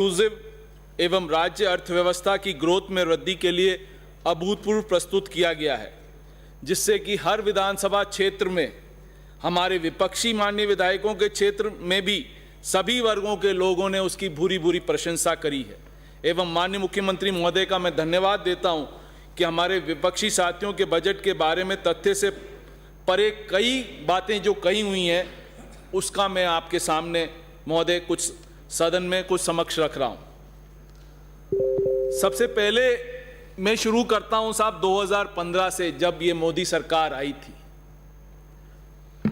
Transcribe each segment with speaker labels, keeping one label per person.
Speaker 1: Inclusive एवं राज्य अर्थव्यवस्था की ग्रोथ में वृद्धि के लिए अभूतपूर्व प्रस्तुत किया गया है, जिससे कि हर विधानसभा क्षेत्र में हमारे विपक्षी माननीय विधायकों के क्षेत्र में भी सभी वर्गों के लोगों ने उसकी भूरी भूरी प्रशंसा करी है। एवं माननीय मुख्यमंत्री महोदय का मैं धन्यवाद देता हूं कि हमारे विपक्षी साथियों के बजट के बारे में तथ्य से परे कई बातें जो कही हुई हैं, उसका मैं आपके सामने महोदय कुछ सदन में कुछ समक्ष रख रहा हूं। सबसे पहले मैं शुरू करता हूं साहब 2015 से, जब ये मोदी सरकार आई थी।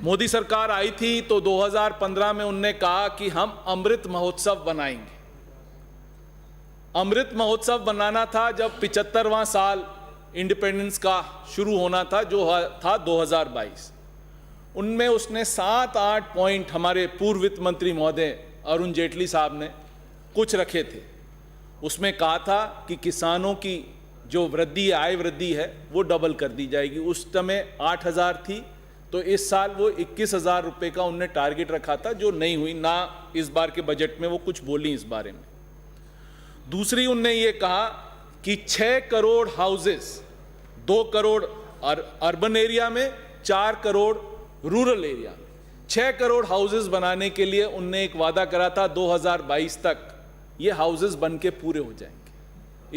Speaker 1: मोदी सरकार आई थी तो 2015 में उनने कहा कि हम अमृत महोत्सव बनाएंगे। अमृत महोत्सव बनाना था जब 75वां साल इंडिपेंडेंस का शुरू होना था, जो था 2022। उनमें उसने 7-8 पॉइंट हमारे पूर्व वित्त मंत्री महोदय अरुण जेटली साहब ने कुछ रखे थे। उसमें कहा था कि किसानों की जो वृद्धि है, आय वृद्धि है, वो डबल कर दी जाएगी। उस समय 8,000 थी, तो इस साल वो 21,000 रुपये का उनने टारगेट रखा था, जो नहीं हुई ना। इस बार के बजट में वो कुछ बोली इस बारे में। दूसरी उनने ये कहा कि 6 crore houses, 2 crore urban area में, 4 करोड़ रूरल एरिया में, 6 करोड़ हाउसेस बनाने के लिए उनने एक वादा करा था 2022 तक ये हाउसेस बन के पूरे हो जाएंगे।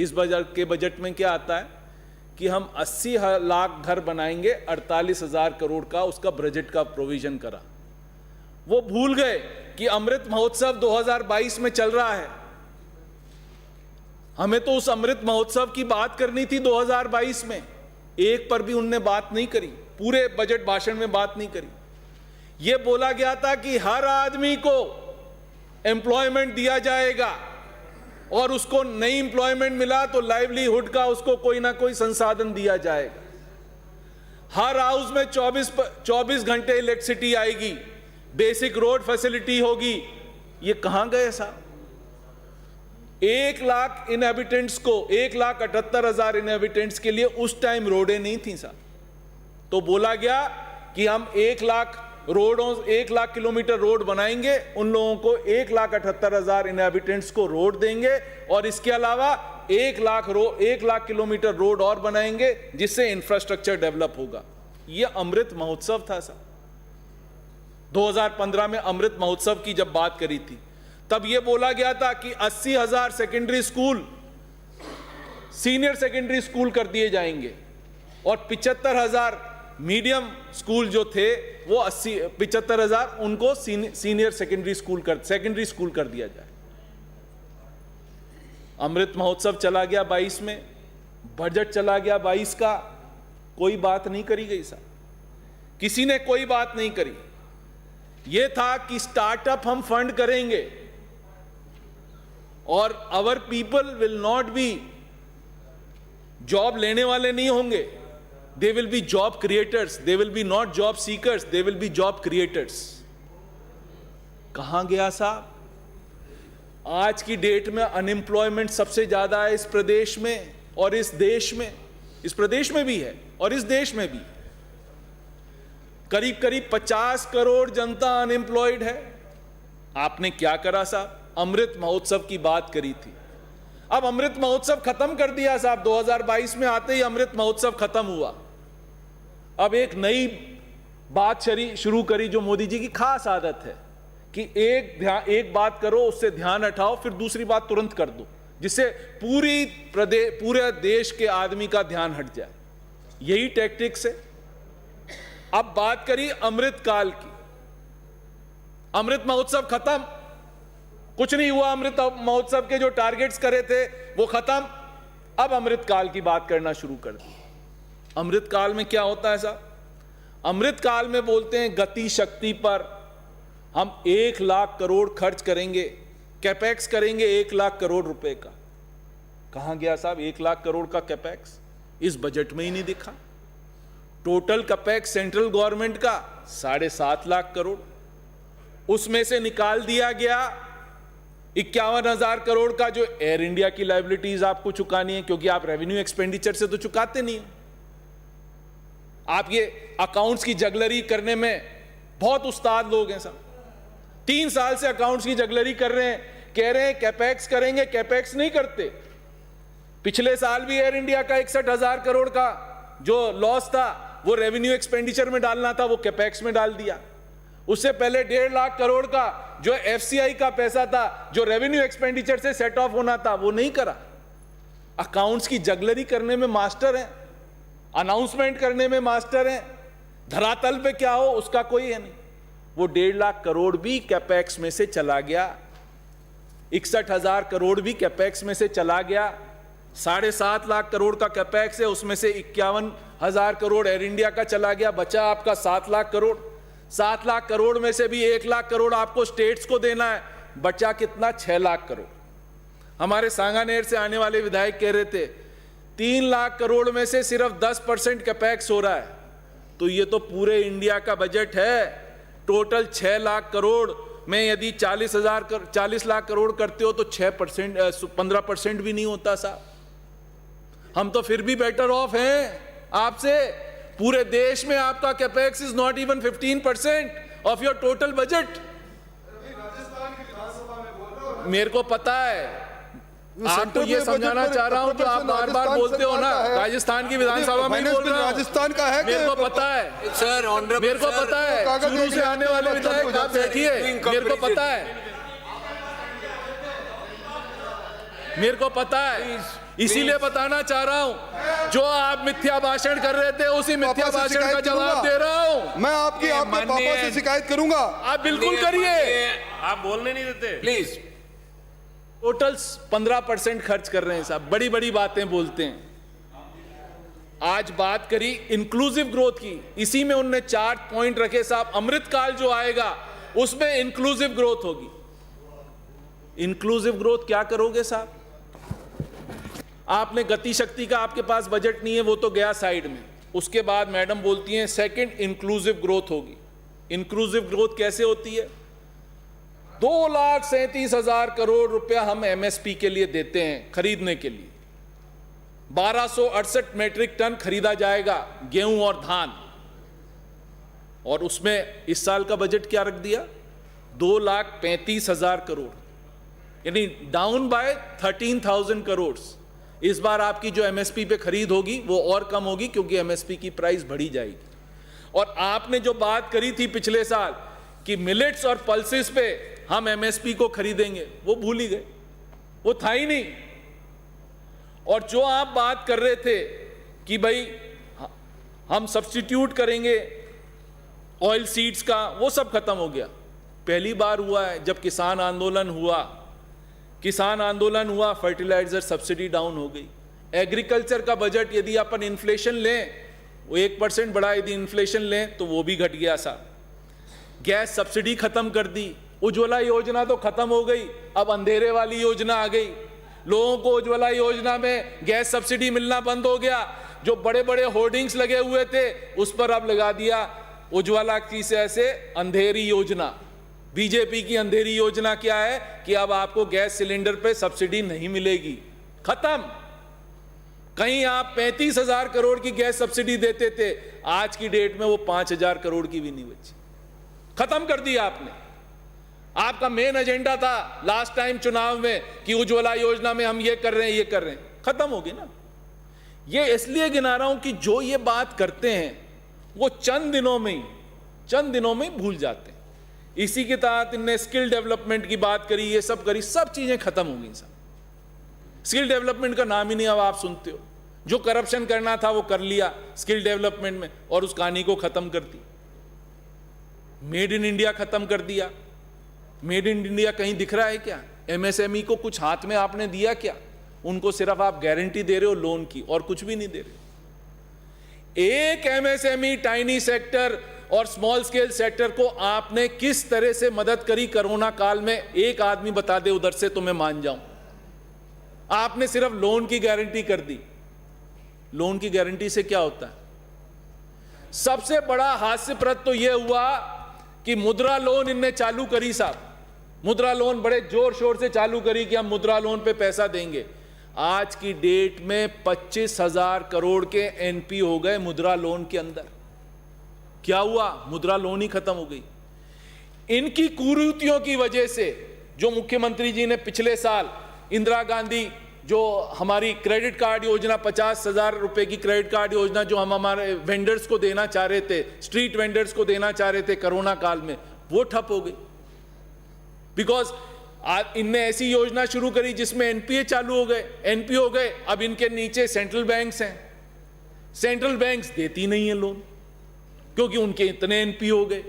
Speaker 1: इस बजट में क्या आता है कि हम 80 लाख घर बनाएंगे, 48,000 करोड़ का उसका बजट का प्रोविजन करा। वो भूल गए कि अमृत महोत्सव 2022 में चल रहा है। हमें तो उस अमृत महोत्सव की बात करनी थी 2022 में। एक पर भी उनने बात नहीं करी, पूरे बजट भाषण में बात नहीं करी। यह बोला गया था कि हर आदमी को एम्प्लॉयमेंट दिया जाएगा और उसको नई एम्प्लॉयमेंट मिला तो लाइवलीहुड का उसको कोई ना कोई संसाधन दिया जाएगा। हर हाउस में 24 घंटे इलेक्ट्रिसिटी आएगी, बेसिक रोड फैसिलिटी होगी। ये कहां गए साहब? 1 लाख इनहैबिटेंट्स को, 1,78,000 इनहैबिटेंट्स के लिए उस टाइम रोडें नहीं थी साहब। तो बोला गया कि हम 1 लाख रोडों, 1 लाख किलोमीटर रोड बनाएंगे, उन लोगों को 1,78,000 इनहैबिटेंट्स को रोड देंगे और इसके अलावा 1 लाख किलोमीटर रोड और बनाएंगे, जिससे इंफ्रास्ट्रक्चर डेवलप होगा। यह अमृत महोत्सव था साहब। 2015 में अमृत महोत्सव की जब बात करी थी, तब यह बोला गया था कि 80,000 secondary school senior secondary school कर दिए जाएंगे और 75,000 मीडियम स्कूल जो थे वो 75,000 उनको सीनियर सेकेंडरी स्कूल कर दिया जाए। अमृत महोत्सव चला गया 22 में, बजट चला गया 22 का, कोई बात नहीं करी गई साहब। किसी ने कोई बात नहीं करी। यह था कि स्टार्टअप हम फंड करेंगे और our people will not be, job लेने वाले नहीं होंगे, they will be job creators, they will be not job seekers, they will be job creators। कहां गया साहब? आज की डेट में अनएम्प्लॉयमेंट सबसे ज्यादा है इस प्रदेश में और इस देश में। इस प्रदेश में भी है और इस देश में भी। करीब करीब 50 करोड़ जनता अनएम्प्लॉयड है। आपने क्या करा साहब? अमृत महोत्सव की बात करी थी। अब अमृत महोत्सव खत्म कर दिया साहब। 2022 में आते ही अमृत महोत्सव खत्म हुआ। अब एक नई बात शुरू करी जो मोदी जी की खास आदत है कि एक बात करो, उससे ध्यान हटाओ, फिर दूसरी बात तुरंत कर दो, जिससे पूरे देश के आदमी का ध्यान हट जाए। यही टैक्टिक्स है। अब बात करी अमृत काल की। अमृत महोत्सव खत्म, कुछ नहीं हुआ। अमृत महोत्सव के जो टारगेट्स करे थे वो खत्म। अब अमृत काल की बात करना शुरू कर दी। अमृत काल में क्या होता है साहब? अमृत काल में बोलते हैं गति शक्ति पर हम 1 लाख करोड़ खर्च करेंगे, कैपेक्स करेंगे 1 लाख करोड़ रुपए का। कहां गया साहब 1 लाख करोड़ का कैपेक्स? इस बजट में ही नहीं दिखा। टोटल कैपेक्स सेंट्रल गवर्नमेंट का 7.5 लाख करोड़, उसमें से निकाल दिया गया 51,000 करोड़ का जो एयर इंडिया की लायबिलिटीज आपको चुकानी है, क्योंकि आप रेवेन्यू एक्सपेंडिचर से तो चुकाते नहीं हो। आप ये अकाउंट्स की जगलरी करने में बहुत उस्ताद लोग हैं साहब। 3 साल से अकाउंट्स की जगलरी कर रहे हैं कह रहे हैं कैपेक्स करेंगे, कैपेक्स नहीं करते। पिछले साल भी एयर इंडिया का 61,000 करोड़ का जो लॉस था वो रेवेन्यू एक्सपेंडिचर में डालना था, वो कैपेक्स में डाल दिया। उससे पहले 1.5 लाख करोड़ का जो एफसीआई का पैसा था, जो रेवेन्यू एक्सपेंडिचर से सेट ऑफ होना था, वो नहीं करा। अकाउंट्स की जगलरी करने में मास्टर है, अनाउंसमेंट करने में मास्टर है, धरातल पे क्या हो उसका कोई है नहीं। वो 1.5 लाख करोड़ भी कैपेक्स में से चला गया, 61,000 करोड़ भी कैपेक्स में से चला गया। 7.5 लाख करोड़ का कैपेक्स है, उसमें से 51,000 करोड़ एयर इंडिया का चला गया, बचा आपका 7 लाख करोड़। 7 लाख करोड़ में से भी 1 लाख करोड़ आपको स्टेट्स को देना है, बचा कितना? 6 लाख करोड़। हमारे सांगानेर से आने वाले विधायक कह रहे थे 3 लाख करोड़ में से सिर्फ 10% कैपेक्स हो रहा है, तो ये तो पूरे इंडिया का बजट है। टोटल 6 लाख करोड़ में यदि 40 लाख करोड़ करते हो तो 6% 15% भी नहीं होता साहब। हम तो फिर भी बेटर ऑफ हैं आपसे। पूरे देश में आपका capex is not even 15% of your total budget. मेरे को पता है, आपको ये समझाना चाह रहा हूं, जो आप बार बार बोलते हो ना, राजस्थान की विधानसभा में बोल रहा हूं,
Speaker 2: राजस्थान का है,
Speaker 1: मेरे को पता है
Speaker 3: सर,
Speaker 1: मेरे को पता है, शुरू से आने वाले विधायक आप बैठिए, मेरे को पता है, मेरे को पता है, इसीलिए बताना चाह रहा हूं। जो आप मिथ्या भाषण कर रहे थे, उसी मिथ्या भाषण का जवाब दे रहा हूं।
Speaker 2: मैं आपके पापा से शिकायत करूंगा।
Speaker 1: आप बिल्कुल करिए,
Speaker 3: आप बोलने नहीं देते प्लीज।
Speaker 1: टोटल 15% खर्च कर रहे हैं साहब, बड़ी बड़ी बातें बोलते हैं। आज बात करी इंक्लूसिव ग्रोथ की, इसी में उनने 4 पॉइंट रखे साहब। अमृतकाल जो आएगा उसमें इंक्लूसिव ग्रोथ होगी। इंक्लूसिव ग्रोथ क्या करोगे साहब? आपने गति शक्ति का, आपके पास बजट नहीं है, वो तो गया साइड में। उसके बाद मैडम बोलती हैं सेकंड इंक्लूसिव ग्रोथ होगी। इंक्लूसिव ग्रोथ कैसे होती है? 2,37,000 करोड़ रुपया हम एमएसपी के लिए देते हैं खरीदने के लिए। 1268 मेट्रिक टन खरीदा जाएगा गेहूं और धान, और उसमें इस साल का बजट क्या रख दिया? 2,35,000 करोड़, यानी डाउन बाय 13,000 करोड़। इस बार आपकी जो एमएसपी पे खरीद होगी वो और कम होगी, क्योंकि एमएसपी की प्राइस बढ़ी जाएगी। और आपने जो बात करी थी पिछले साल कि मिलेट्स और पल्सेस पे हम एमएसपी को खरीदेंगे, वो भूल ही गए, वो था ही नहीं। और जो आप बात कर रहे थे कि भाई हम सब्स्टिट्यूट करेंगे ऑयल सीड्स का, वो सब खत्म हो गया। पहली बार हुआ है जब किसान आंदोलन हुआ, फर्टिलाइजर सब्सिडी डाउन हो गई। एग्रीकल्चर का बजट यदि अपन इन्फ्लेशन लें, वो 1% बढ़ा, यदि इन्फ्लेशन लें तो वो भी घट गया साहब। गैस सब्सिडी खत्म कर दी, उज्ज्वला योजना तो खत्म हो गई, अब अंधेरे वाली योजना आ गई। लोगों को उज्ज्वला योजना में गैस सब्सिडी मिलना बंद हो गया। जो बड़े बड़े होर्डिंग्स लगे हुए थे उस पर अब लगा दिया उज्ज्वला की से अंधेरी योजना। बीजेपी की अंधेरी योजना क्या है कि अब आपको गैस सिलेंडर पे सब्सिडी नहीं मिलेगी, खत्म। कहीं आप 35,000 करोड़ की गैस सब्सिडी देते थे, आज की डेट में वो 5,000 करोड़ की भी नहीं बची, खत्म कर दिया आपने। आपका मेन एजेंडा था लास्ट टाइम चुनाव में कि उज्ज्वला योजना में हम ये कर रहे हैं, ये कर रहे हैं, खत्म होगी ना। ये इसलिए गिना रहा हूं कि जो ये बात करते हैं वो चंद दिनों में ही भूल जाते हैं। इसी के तहत इनने स्किल डेवलपमेंट की बात करी, ये सब करी, सब चीजें खत्म हो गई सब। स्किल डेवलपमेंट का नाम ही नहीं अब आप सुनते हो। जो करप्शन करना था वो कर लिया स्किल डेवलपमेंट में, और उस कहानी को खत्म कर दी। मेड इन इंडिया खत्म कर दिया। मेड इन इंडिया कहीं दिख रहा है क्या? एमएसएमई को कुछ हाथ में आपने दिया क्या? उनको सिर्फ आप गारंटी दे रहे हो लोन की, और कुछ भी नहीं दे रहे। एक एमएसएमई, टाइनी सेक्टर और स्मॉल स्केल सेक्टर को आपने किस तरह से मदद करी कोरोना काल में? एक आदमी बता दे उधर से तो मैं मान जाऊं। आपने सिर्फ लोन की गारंटी कर दी। लोन की गारंटी से क्या होता है? सबसे बड़ा हास्यप्रद तो यह हुआ कि मुद्रा लोन इनने चालू करी साहब। मुद्रा लोन बड़े जोर शोर से चालू करी कि हम मुद्रा लोन पे पैसा देंगे। आज की डेट में 25,000 करोड़ के एनपी हो गए मुद्रा लोन के अंदर। क्या हुआ? मुद्रा लोन ही खत्म हो गई। इनकी कुरीतियों की वजह से जो मुख्यमंत्री जी ने पिछले साल इंदिरा गांधी जो हमारी क्रेडिट कार्ड योजना 50,000 रुपए की क्रेडिट कार्ड योजना जो हम हमारे वेंडर्स को देना चाह रहे थे, स्ट्रीट वेंडर्स को देना चाह रहे थे कोरोना काल में, वो ठप हो गई। बिकॉज इनने ऐसी योजना शुरू करी जिसमें एनपीए चालू हो गए, एनपीओ हो गए। अब इनके नीचे सेंट्रल बैंक्स हैं, सेंट्रल बैंक्स देती नहीं है लोन क्योंकि उनके इतने एनपीओ हो गए।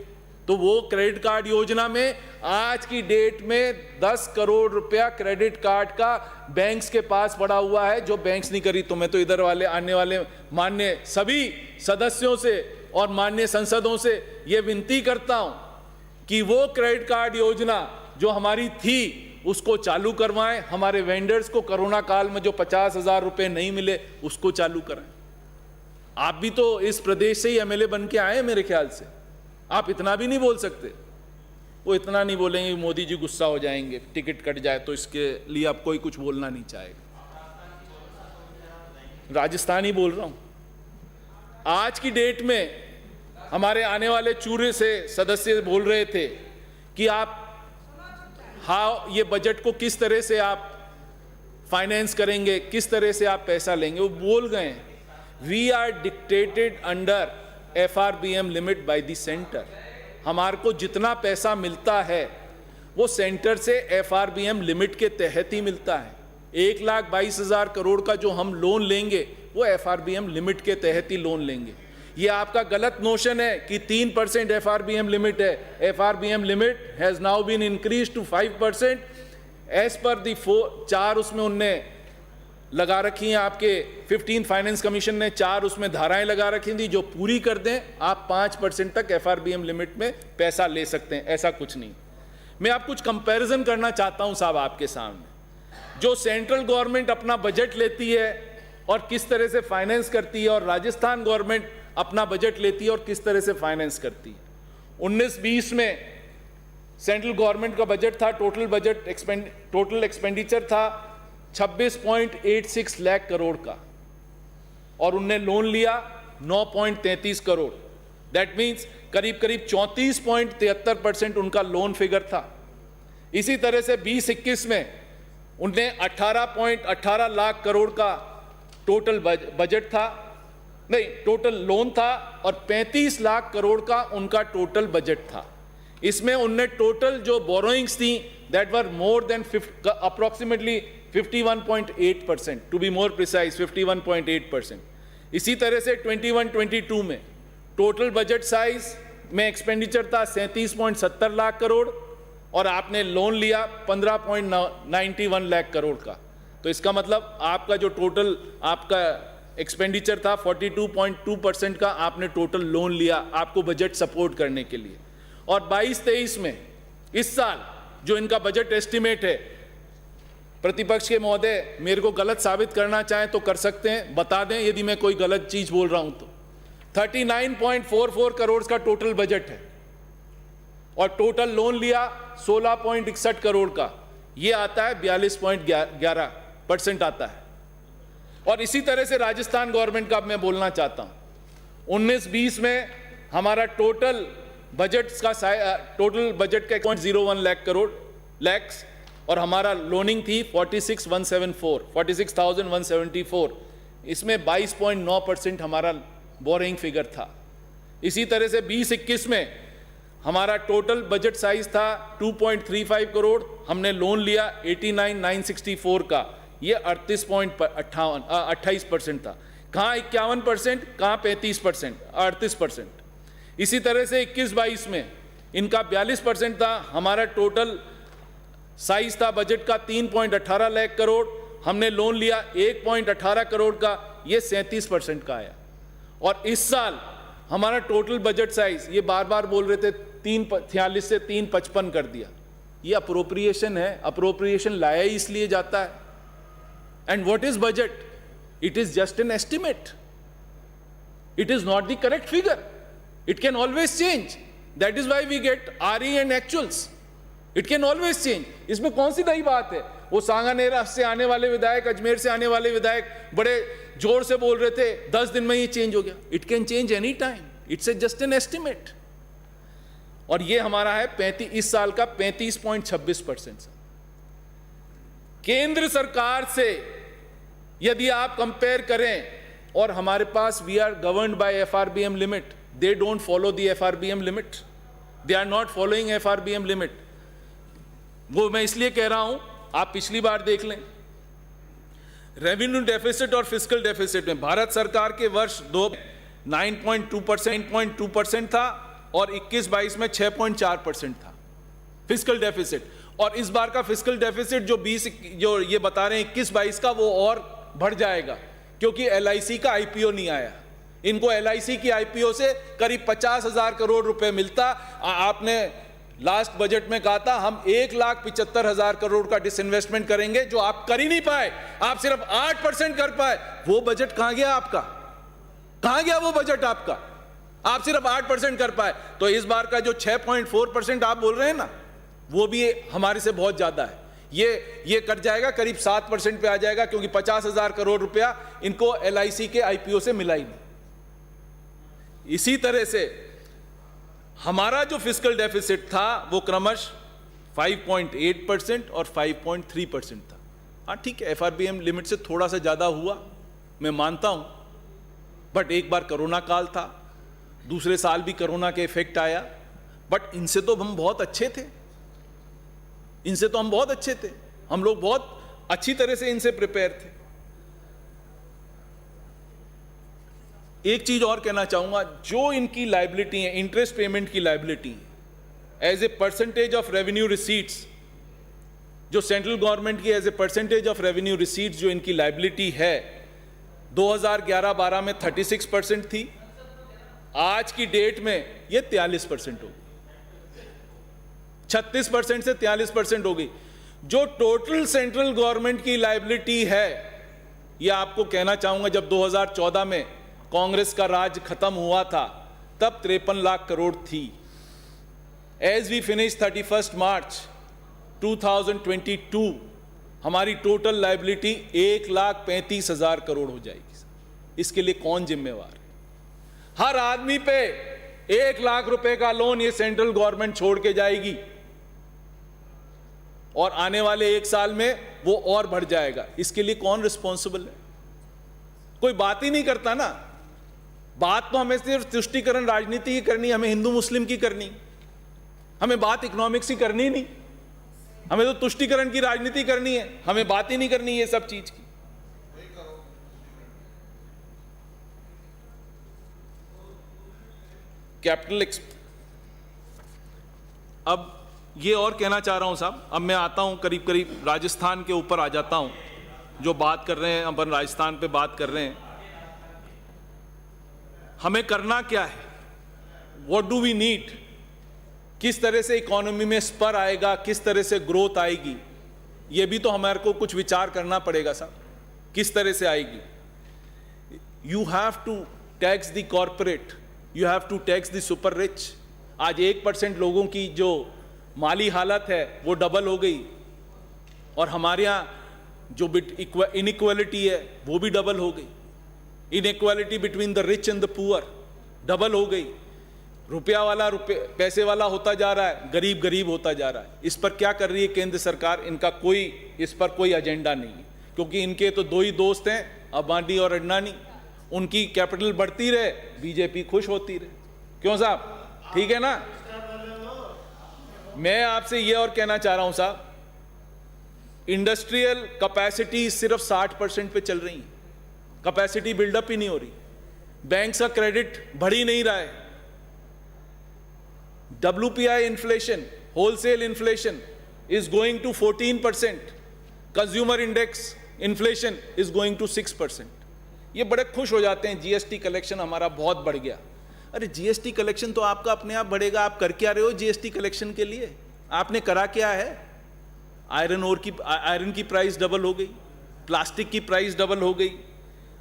Speaker 1: तो वो क्रेडिट कार्ड योजना में आज की डेट में 10 करोड़ रुपया क्रेडिट कार्ड का बैंक्स के पास पड़ा हुआ है, जो बैंक्स नहीं करी। तो मैं तो इधर वाले आने वाले माननीय सभी सदस्यों से और माननीय सांसदों से यह विनती करता हूं कि वो क्रेडिट कार्ड योजना जो हमारी थी उसको चालू करवाएं। हमारे वेंडर्स को कोरोना काल में जो 50,000 रुपए नहीं मिले उसको चालू कराएं। आप भी तो इस प्रदेश से ही एमएलए बन के आए मेरे ख्याल से, आप इतना भी नहीं बोल सकते। वो इतना नहीं बोलेंगे, मोदी जी गुस्सा हो जाएंगे, टिकट कट जाए तो इसके लिए आप कोई कुछ बोलना नहीं चाहेगा। राजस्थानी बोल रहा हूं। आज की डेट में हमारे आने वाले चूरे से सदस्य बोल रहे थे कि आप ये बजट को किस तरह से आप फाइनेंस करेंगे, किस तरह से आप पैसा लेंगे। वो बोल गए we are dictated under FRBM limit by the centre. हमारे को जितना पैसा मिलता है वो सेंटर से FRBM लिमिट के तहत ही मिलता है। 1,22,000 करोड़ का जो हम लोन लेंगे वो FRBM लिमिट के तहत ही लोन लेंगे। ये आपका गलत नोशन है कि 3% FRBM लिमिट है। FRBM limit has now been increase to 5% as per the 4 उसमें उनने लगा रखी हैं। आपके 15 फाइनेंस कमीशन ने 4 उसमें धाराएं लगा रखी थी, जो पूरी कर दें आप 5% तक FRBM लिमिट में पैसा ले सकते हैं। ऐसा कुछ नहीं। मैं आप कुछ कंपैरिजन करना चाहता हूं साहब आपके सामने। जो सेंट्रल गवर्नमेंट अपना बजट लेती है और किस तरह से फाइनेंस करती है, और राजस्थान गवर्नमेंट अपना बजट लेती है और किस तरह से फाइनेंस करती है। 19-20 में सेंट्रल गवर्नमेंट का बजट था, टोटल एक्सपेंडिचर था 26.86 लाख करोड़ का, और उनने लोन लिया 9.33 करोड़। दैट मीन्स करीब करीब 34.73% उनका लोन फिगर था। इसी तरह से 20-21 में उनने 18.18 लाख करोड़ का टोटल बजट था, नहीं टोटल लोन था, और 35 लाख करोड़ का उनका टोटल बजट था। इसमें उनने टोटल जो बोरोइंग्स थी that were more than approximately 51.8%, to be more precise 51.8%। इसी तरह से 21-22 में टोटल बजट साइज में एक्सपेंडिचर था 37.70 लाख करोड़, और आपने लोन लिया 15.91 लाख करोड़ का। तो इसका मतलब आपका जो टोटल आपका एक्सपेंडिचर था 42.2% का आपने टोटल लोन लिया आपको बजट सपोर्ट करने के लिए। और 22-23 में इस साल जो इनका बजट एस्टिमेट है, प्रतिपक्ष के महोदय मेरे को गलत साबित करना चाहें तो कर सकते हैं, बता दें यदि मैं कोई गलत चीज बोल रहा हूं तो। 39.44 करोड़ का टोटल बजट है और टोटल लोन लिया 16.61 करोड़ का, ये आता है 42.11% आता है। और इसी तरह से राजस्थान गवर्नमेंट का मैं बोलना चाहता हूं। 19-20 में हमारा टोटल बजट का 0.01 लाख करोड़ लैक्स, और हमारा लोनिंग थी 46,174। इसमें 22.9% हमारा बोरिंग फिगर था। इसी तरह से 20-21 में हमारा टोटल बजट साइज था 2.35 करोड़, हमने लोन लिया 89,964 का, ये 38% था। कहाँ 51%, कहाँ 35%, 38%। इसी तरह से 21-22 में इनका 42% था, हमारा टोटल साइज था बजट का 3.18 लाख करोड़, हमने लोन लिया 1.18 करोड़ का, ये 37% का आया। और इस साल हमारा टोटल बजट साइज, ये बार बार बोल रहे थे 346 से 355 कर दिया, ये अप्रोप्रिएशन है। अप्रोप्रिएशन लाया ही इसलिए जाता है। And what is budget? It is just an estimate, it is not the correct figure, it can always change. That is why we get RE and actuals, it can always change. इसमें कौन सी नई बात है? वो सांगानेर से आने वाले विधायक, अजमेर से आने वाले विधायक बड़े जोर से बोल रहे थे 10 दिन में ये चेंज हो गया। It can change any time, it's just an estimate. और ये हमारा है इस साल का 35.26%। केंद्र सरकार से यदि आप कंपेयर करें, और हमारे पास we are governed by FRBM limit, they don't follow the FRBM limit, they are not following FRBM limit. वो मैं इसलिए कह रहा हूं, आप पिछली बार देख लें, रेवेन्यू डेफिसिट और फिस्कल डेफिसिट में भारत सरकार के वर्ष 9.2% था और 21-22 में 6.4% था फिस्कल डेफिसिट। और इस बार का फिस्कल डेफिसिट जो ये बता रहे हैं 21-22 का, वो और बढ़ जाएगा क्योंकि LIC का IPO नहीं आया। इनको LIC की IPO से करीब 50,000 करोड़ रुपए मिलता। आपने लास्ट बजट में कहा था हम 1,75,000 करोड़ का डिसइन्वेस्टमेंट करेंगे, जो आप कर ही नहीं पाए, आप सिर्फ 8% कर पाए। वो बजट कहां गया आपका? कहां गया वो बजट आपका? आप सिर्फ 8% कर पाए। तो इस बार का जो 6.4% आप बोल रहे हैं ना, वो भी हमारे से बहुत ज्यादा है। ये कट जाएगा, करीब 7% पे आ जाएगा, क्योंकि 50,000 करोड़ रुपया इनको LIC के IPO से मिला ही नहीं। इसी तरह से हमारा जो फिस्कल डेफिसिट था वो क्रमश 5.8% और 5.3% था। हाँ ठीक है, FRBM लिमिट से थोड़ा सा ज्यादा हुआ, मैं मानता हूं, बट एक बार कोरोना काल था, दूसरे साल भी कोरोना के इफेक्ट आया, बट इनसे तो हम बहुत अच्छे थे, इनसे तो हम बहुत अच्छे थे, हम लोग बहुत अच्छी तरह से इनसे प्रिपेयर थे। एक चीज और कहना चाहूंगा, जो इनकी लायबिलिटी है, इंटरेस्ट पेमेंट की liability as a percentage of revenue receipts, जो सेंट्रल गवर्नमेंट की as a percentage of revenue receipts जो इनकी लायबिलिटी है, 2011-12 में 36% थी, आज की डेट में ये 43% हो गई, 36% से 43% हो गई। जो टोटल सेंट्रल गवर्नमेंट की लायबिलिटी है, ये आपको कहना चाहूंगा, जब 2014 में कांग्रेस का राज खत्म हुआ था तब 53 लाख करोड़ थी। एज वी फिनिश 31 मार्च 2022 हमारी टोटल लायबिलिटी 1,35,000 करोड़ हो जाएगी। इसके लिए कौन जिम्मेवार है? हर आदमी पे 1 लाख रुपए का लोन ये सेंट्रल गवर्नमेंट छोड़ के जाएगी और आने वाले 1 साल में वो और बढ़ जाएगा। इसके लिए कौन रिस्पॉन्सिबल है? कोई बात ही नहीं करता ना। बात तो हमें सिर्फ तुष्टीकरण राजनीति की करनी, हमें हिंदू मुस्लिम की करनी, हमें बात इकोनॉमिक्स की करनी नहीं, हमें तो तुष्टीकरण की राजनीति करनी है, हमें बात ही नहीं करनी ये सब चीज की। कैपिटल अब ये और कहना चाह रहा हूं साहब, अब मैं आता हूं करीब करीब राजस्थान के ऊपर आ जाता हूं, जो बात कर रहे हैं अपन राजस्थान पे बात कर रहे हैं। हमें करना क्या है? What do we need? किस तरह से इकोनॉमी में स्पर आएगा, किस तरह से ग्रोथ आएगी, ये भी तो हमारे को कुछ विचार करना पड़ेगा साहब, किस तरह से आएगी। You have to tax the corporate, you have to tax the super rich. आज 1% लोगों की जो माली हालत है वो डबल हो गई, और हमारे यहाँ जो इनइक्वालिटी है वो भी डबल हो गई। Inequality between the rich and the poor double हो गई। रुपया वाला पैसे वाला होता जा रहा है, गरीब गरीब होता जा रहा है। इस पर क्या कर रही है केंद्र सरकार? इनका इस पर कोई एजेंडा नहीं है, क्योंकि इनके तो 2 ही दोस्त हैं, अंबानी और अडवाणी। उनकी कैपिटल बढ़ती रहे, बीजेपी खुश होती रहे। क्यों साहब? ठीक है ना? मैं आपसे यह और कहना चाह रहा हूं साहब, इंडस्ट्रियल कैपेसिटी सिर्फ 60% पे चल रही है, कैपेसिटी बिल्डअप ही नहीं हो रही। बैंक्स का क्रेडिट बढ़ ही नहीं रहा है। WPI inflation, wholesale inflation is going to 14%, consumer index inflation is going to 6%। ये बड़े खुश हो जाते हैं, जीएसटी कलेक्शन हमारा बहुत बढ़ गया। अरे जीएसटी कलेक्शन तो आपका अपने आप बढ़ेगा। आप कर क्या रहे हो जीएसटी कलेक्शन के लिए? आपने करा क्या है? आयरन की प्राइस डबल हो गई, प्लास्टिक की प्राइस डबल हो गई,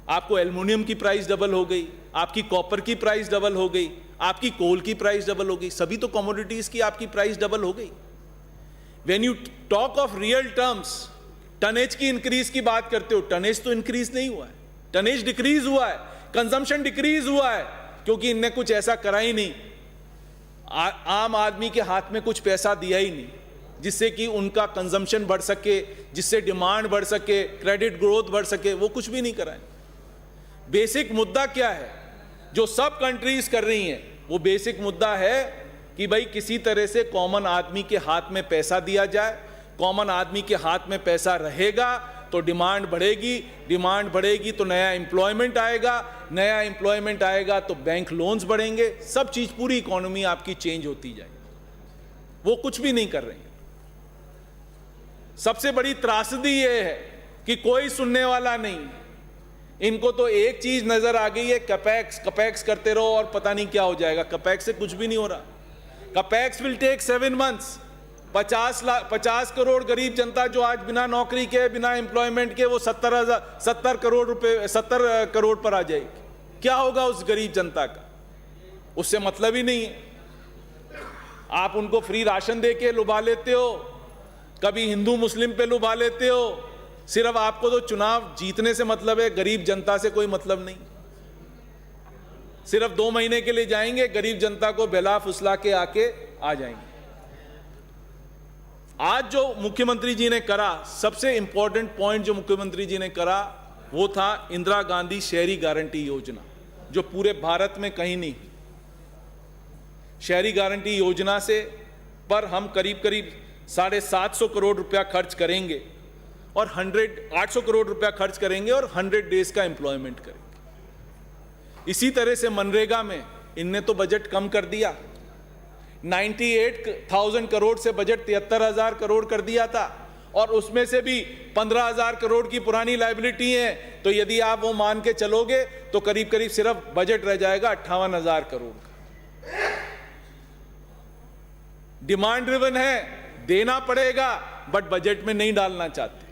Speaker 1: आपको एल्युमिनियम की प्राइस डबल हो गई, आपकी कॉपर की प्राइस डबल हो गई, आपकी कोल की प्राइस डबल हो गई। सभी तो कमोडिटीज की आपकी प्राइस डबल हो गई। When you talk of real terms, tonnage की इंक्रीज की बात करते हो, टनेज तो इंक्रीज नहीं हुआ है, टनेज डिक्रीज हुआ है, कंजम्पशन डिक्रीज हुआ है, क्योंकि इनने कुछ ऐसा करा ही नहीं। आम आदमी के हाथ में कुछ पैसा दिया ही नहीं। जिससे कि उनका कंजम्पशन बढ़ सके, जिससे डिमांड बढ़ सके, क्रेडिट ग्रोथ बढ़ सके, वो कुछ भी नहीं कराएं। बेसिक मुद्दा क्या है जो सब कंट्रीज कर रही हैं? वो बेसिक मुद्दा है कि भाई किसी तरह से कॉमन आदमी के हाथ में पैसा दिया जाए। कॉमन आदमी के हाथ में पैसा रहेगा तो डिमांड बढ़ेगी, डिमांड बढ़ेगी तो नया एम्प्लॉयमेंट आएगा, नया एम्प्लॉयमेंट आएगा तो बैंक लोन्स बढ़ेंगे, सब चीज, पूरी इकोनॉमी आपकी चेंज होती जाएगी। वो कुछ भी नहीं कर रहे हैं। सबसे बड़ी त्रासदी ये है कि कोई सुनने वाला नहीं। इनको तो एक चीज नजर आ गई है, कैपेक्स, कैपेक्स करते रहो और पता नहीं क्या हो जाएगा। कैपेक्स से कुछ भी नहीं हो रहा। Capex will take 7 months। 50 crore गरीब जनता जो आज बिना नौकरी के, बिना एम्प्लॉयमेंट के, वो 70 करोड़ रुपए, 70 करोड़ पर आ जाएगी। क्या होगा उस गरीब जनता का? उससे मतलब ही नहीं है। आप उनको फ्री राशन देके लुभा लेते हो, कभी हिंदू मुस्लिम पे लुभा लेते हो। सिर्फ आपको तो चुनाव जीतने से मतलब है, गरीब जनता से कोई मतलब नहीं। सिर्फ 2 महीने के लिए जाएंगे, गरीब जनता को बहला फुसला के आके आ जाएंगे। आज जो मुख्यमंत्री जी ने करा, सबसे इंपॉर्टेंट पॉइंट जो मुख्यमंत्री जी ने करा वो था इंदिरा गांधी शहरी गारंटी योजना, जो पूरे भारत में कहीं नहीं। शहरी गारंटी योजना से पर हम करीब करीब 750 करोड़ रुपया खर्च करेंगे और 800 करोड़ रुपया खर्च करेंगे और 100 डेज का एम्प्लॉयमेंट करेंगे। इसी तरह से मनरेगा में इनने तो बजट कम कर दिया। 98,000 करोड़ से बजट 73,000 करोड़ कर दिया था और उसमें से भी 15,000 करोड़ की पुरानी लायबिलिटी है। तो यदि आप वो मान के चलोगे तो करीब करीब सिर्फ बजट रह जाएगा 58,000 करोड़ का। डिमांड ड्रिवन है, देना पड़ेगा, बट बजट में नहीं डालना चाहते।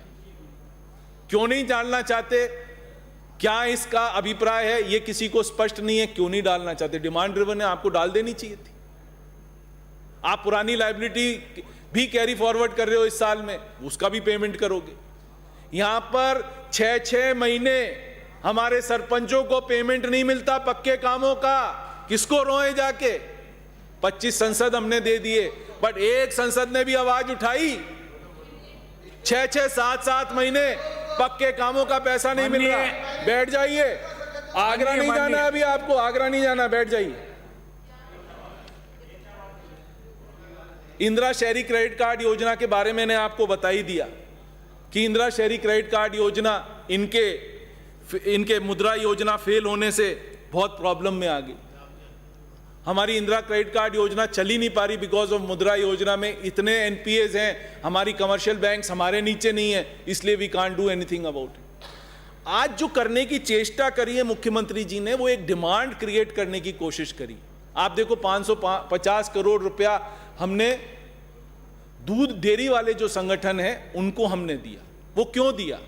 Speaker 1: क्यों नहीं डालना चाहते? क्या इसका अभिप्राय है? ये किसी को स्पष्ट नहीं है क्यों नहीं डालना चाहते। डिमांड ड्रिवन है, आपको डाल देनी चाहिए थी। आप पुरानी लायबिलिटी भी कैरी फॉरवर्ड कर रहे हो इस साल में, उसका भी पेमेंट करोगे। यहां पर 6-6 महीने हमारे सरपंचों को पेमेंट नहीं मिलता पक्के कामों का। किसको रोए जाके? 25 संसद हमने दे दिए, बट एक संसद ने भी आवाज उठाई। 6-6, 7-7 महीने पक्के कामों का पैसा नहीं मिल रहा। बैठ जाइए, आगरा नहीं जाना अभी आपको, आगरा नहीं जाना, बैठ जाइए। इंदिरा शहरी क्रेडिट कार्ड योजना के बारे में मैंने आपको बता ही दिया कि इंदिरा शहरी क्रेडिट कार्ड योजना, इनके मुद्रा योजना फेल होने से बहुत प्रॉब्लम में आ गई। हमारी इंदिरा क्रेडिट कार्ड योजना चल ही नहीं पा रही बिकॉज ऑफ मुद्रा योजना में इतने एनपीएज हैं, हमारी कमर्शियल बैंक्स हमारे नीचे नहीं है, इसलिए we can't do anything about it. आज जो करने की चेष्टा करी है मुख्यमंत्री जी ने, वो एक डिमांड क्रिएट करने की कोशिश करी। आप देखो 550 करोड़ रुपया हमने दूध डेयरी वाले जो संगठन है उनको हमने दिया। वो क्यों दिया?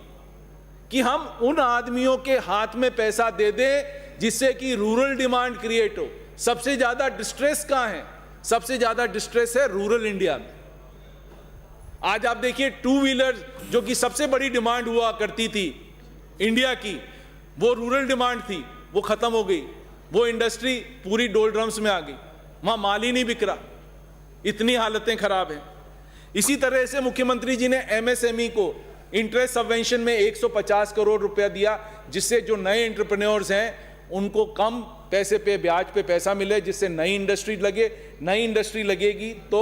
Speaker 1: कि हम उन आदमियों के हाथ में पैसा दे दें जिससे कि रूरल डिमांड क्रिएट हो। सबसे ज्यादा डिस्ट्रेस कहां है? सबसे ज्यादा डिस्ट्रेस है रूरल इंडिया में। आज आप देखिए 2 व्हीलर जो कि सबसे बड़ी डिमांड हुआ करती थी इंडिया की, वो रूरल डिमांड थी, वो खत्म हो गई। वो इंडस्ट्री पूरी डोलड्रम्स में आ गई, वहां माल ही नहीं बिक रहा, इतनी हालतें खराब हैं। इसी तरह से मुख्यमंत्री जी ने एमएसएमई को इंटरेस्ट सबवेंशन में 150 करोड़ रुपया दिया, जिससे जो नए एंटरप्रेन्योर्स हैं उनको कम पैसे पे, ब्याज पे पैसा मिले, जिससे नई इंडस्ट्री लगे। नई इंडस्ट्री लगेगी तो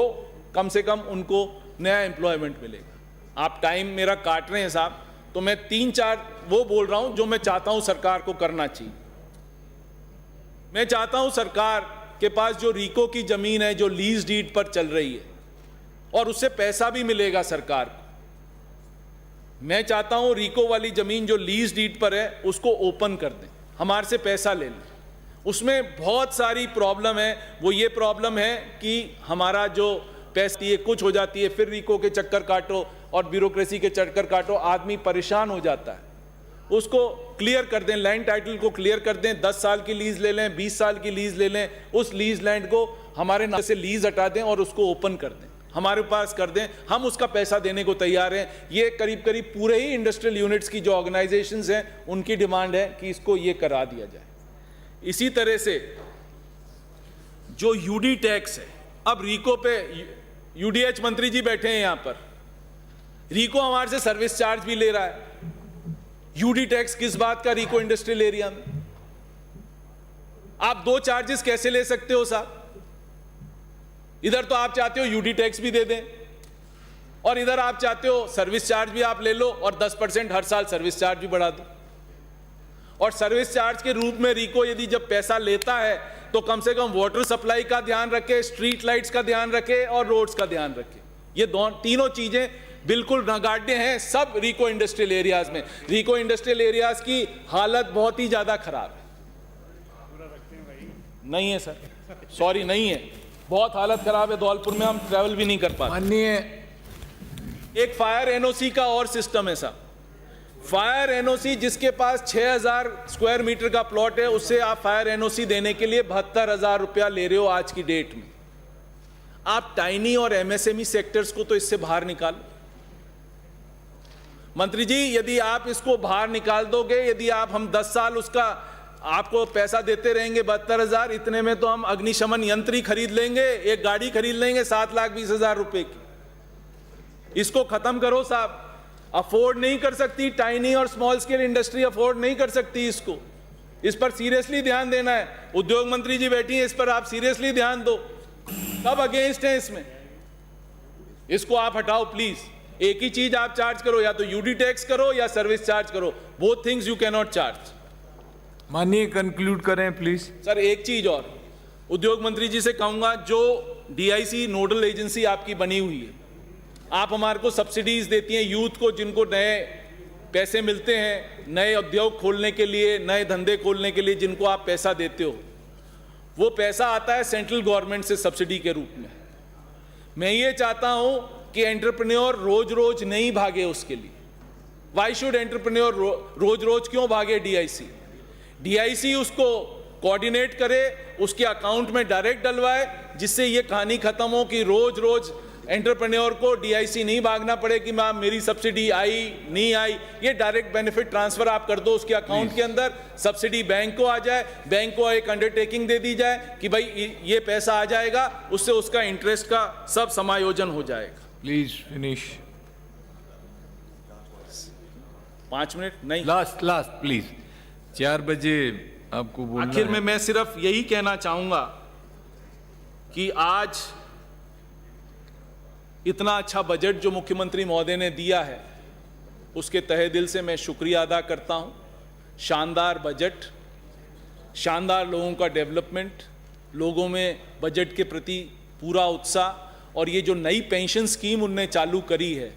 Speaker 1: कम से कम उनको नया एम्प्लॉयमेंट मिलेगा। आप टाइम मेरा काट रहे हैं साहब, तो मैं 3-4 वो बोल रहा हूं जो मैं चाहता हूं सरकार को करना चाहिए। मैं चाहता हूं सरकार के पास जो रीको की जमीन है जो लीज डीड पर चल रही है और उससे पैसा भी मिलेगा सरकार को, मैं चाहता हूं रीको वाली जमीन जो लीज डीड पर है उसको ओपन कर दें, हमारे से पैसा ले लें। उसमें बहुत सारी प्रॉब्लम है। वो ये प्रॉब्लम है कि हमारा जो पैसा ये कुछ हो जाती है, फिर रीको के चक्कर काटो और ब्यूरोक्रेसी के चक्कर काटो, आदमी परेशान हो जाता है। उसको क्लियर कर दें, लैंड टाइटल को क्लियर कर दें, 10 साल की लीज ले लें, 20 साल की लीज ले लें, उस लीज लैंड को हमारे नाम से लीज हटा दें और उसको ओपन कर दें, हमारे पास कर दें। हम उसका पैसा देने को तैयार हैं। ये करीब करीब पूरे ही इंडस्ट्रियल यूनिट्स की जो ऑर्गेनाइजेशंस हैं उनकी डिमांड है कि इसको ये करा दिया जाए। इसी तरह से जो यूडी टैक्स है, अब रीको पे यूडीएच मंत्री जी बैठे हैं यहां पर, रीको हमारे से सर्विस चार्ज भी ले रहा है। यूडी टैक्स किस बात का रीको इंडस्ट्रियल एरिया में? आप दो चार्जेस कैसे ले सकते हो साहब? इधर तो आप चाहते हो यूडी टैक्स भी दे दें और इधर आप चाहते हो सर्विस चार्ज भी आप ले लो और 10% हर साल सर्विस चार्ज भी बढ़ा दो। और सर्विस चार्ज के रूप में रीको यदि जब पैसा लेता है तो कम से कम वाटर सप्लाई का ध्यान रखे, स्ट्रीट लाइट्स का ध्यान रखे और रोड्स का ध्यान रखे। ये तीनों चीजें बिल्कुल नगाढ़े हैं सब रीको इंडस्ट्रियल एरियाज में। रीको इंडस्ट्रियल एरियाज की हालत बहुत ही ज्यादा खराब है। नहीं है सर, सॉरी नहीं है, बहुत हालत खराब है। धौलपुर में हम ट्रैवल भी नहीं कर पाते।
Speaker 4: माननीय
Speaker 1: एक फायर एनओसी का और सिस्टम है साहब। फायर एनओसी जिसके पास 6000 स्क्वायर मीटर का प्लॉट है, उससे आप फायर एनओसी देने के लिए 72,000 रुपया ले रहे हो आज की डेट में। आप टाइनी और एमएसएमई सेक्टर्स को तो इससे बाहर निकालो। मंत्री जी, यदि आप इसको बाहर निकाल दोगे, यदि हम 10 साल उसका आपको पैसा देते रहेंगे 72,000, इतने में तो हम अग्निशमन यंत्र ही खरीद लेंगे, एक गाड़ी खरीद लेंगे 7,20,000 रुपए की। इसको खत्म करो साहब। अफोर्ड नहीं कर सकती, टाइनी और स्मॉल स्केल इंडस्ट्री अफोर्ड नहीं कर सकती इसको। इस पर सीरियसली ध्यान देना है। उद्योग मंत्री जी बैठी हैं, इस पर आप सीरियसली ध्यान दो। सब अगेंस्ट हैं इसमें, इसको आप हटाओ प्लीज। एक ही चीज आप चार्ज करो, या तो यूडी टैक्स करो या सर्विस चार्ज करो। Both things you can not charge.
Speaker 4: माननीय कंक्लूड करें प्लीज।
Speaker 1: सर एक चीज और उद्योग मंत्री जी से कहूंगा, जो डीआईसी नोडल एजेंसी आपकी बनी हुई है, आप हमारे को सब्सिडीज देती हैं यूथ को, जिनको नए पैसे मिलते हैं, नए उद्योग खोलने के लिए, नए धंधे खोलने के लिए जिनको आप पैसा देते हो, वो पैसा आता है सेंट्रल गवर्नमेंट से सब्सिडी के रूप में। मैं ये चाहता हूं कि एंटरप्रेन्योर रोज रोज नहीं भागे उसके लिए। वाई शुड एंटरप्रेन्योर रोज रोज क्यों भागे डीआईसी उसको कोऑर्डिनेट करे, उसके अकाउंट में डायरेक्ट डलवाए, जिससे ये कहानी खत्म हो कि रोज रोज एंटरप्रेन्योर को डीआईसी नहीं भागना पड़े कि मैम मेरी सब्सिडी आई नहीं आई। ये डायरेक्ट बेनिफिट ट्रांसफर आप कर दो उसके अकाउंट के अंदर, सब्सिडी बैंक को आ जाए, बैंक को एक अंडरटेकिंग दे दी जाए कि भाई ये पैसा आ जाएगा, उससे उसका इंटरेस्ट का सब समायोजन हो जाएगा।
Speaker 4: Please finish.
Speaker 1: 5 मिनट नहीं,
Speaker 4: लास्ट प्लीज। 4 बजे आपको बोलना
Speaker 1: आखिर
Speaker 4: है।
Speaker 1: में मैं सिर्फ यही कहना चाहूंगा कि आज इतना अच्छा बजट जो मुख्यमंत्री महोदय ने दिया है, उसके तहे दिल से मैं शुक्रिया अदा करता हूं। शानदार बजट, शानदार लोगों का डेवलपमेंट, लोगों में बजट के प्रति पूरा उत्साह, और ये जो नई पेंशन स्कीम उनने चालू करी है,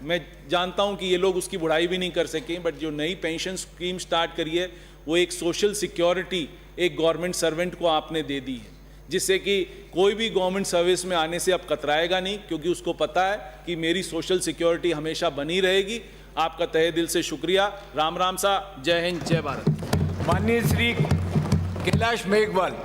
Speaker 1: मैं जानता हूं कि ये लोग उसकी बुराई भी नहीं कर सके, बट जो नई पेंशन स्कीम स्टार्ट करी है वो एक सोशल सिक्योरिटी एक गवर्नमेंट सर्वेंट को आपने दे दी है, जिससे कि कोई भी गवर्नमेंट सर्विस में आने से अब कतराएगा नहीं, क्योंकि उसको पता है कि मेरी सोशल सिक्योरिटी हमेशा बनी रहेगी। आपका तहे दिल से शुक्रिया। राम राम सा, जय हिंद, जय भारत।
Speaker 4: माननीय श्री कैलाश मेघवाल।